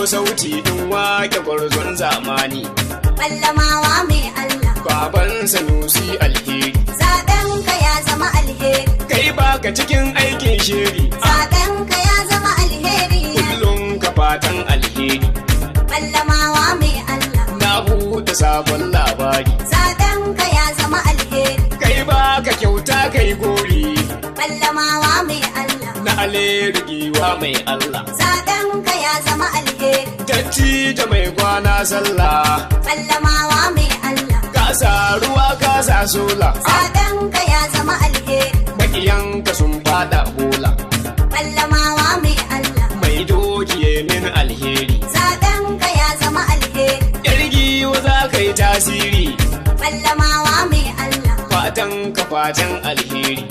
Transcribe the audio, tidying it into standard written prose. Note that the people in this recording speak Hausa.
sauti din wake gwarzon zamani. Ballamawa mai Allah. Baban Sanusi alheri. Zaben ka ya zama alheri. Kai baka cikin aikin shiri. Zaben ka ya zama alheri. Kullum ka fatan alheri. Ballamawa mai Allah. Na buɗe sabon labari. Zaben ka ya zama alheri. Kai baka kyauta kai gori. Ballamawa mai Allah. Na alheri giwa mai Allah. Zaben ka ya zama alheri. Dattijo mai kwana sallah. Ballamawa mai Allah. Kasa ruwa kasa sola. Zaben ka ya zama alheri. Makiyanka sun fada bola. Ballamawa mai Allah. Mai dokiye min alheri. Zaben ka ya zama alheri. Yargiwa za ka yi tasiri. Ballamawa mai Allah. Fatan ka fatan alheri.